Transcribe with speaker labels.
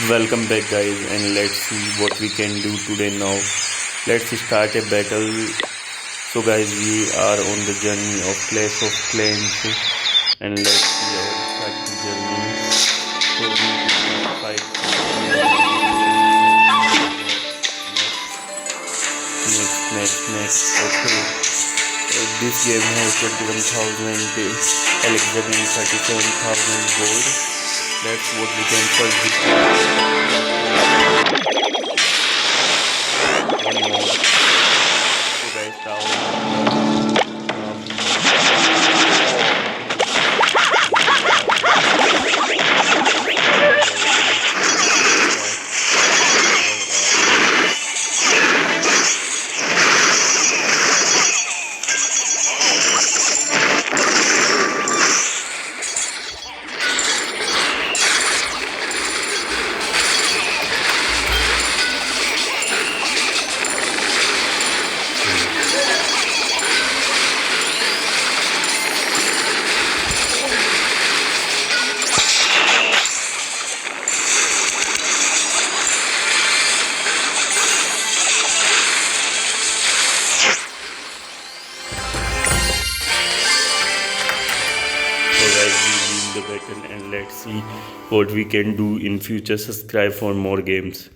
Speaker 1: Welcome back guys, and let's see what we can do today now. Let's start a battle. So guys, we are on the journey of Clash of Clans, and let's see our starting journey. So we will fight next. Okay. This game has 21,000 elixir and 37,000 gold. That's what we can first do. One more. So guys, we win the battle, and let's see what we can do in future. Subscribe for more games.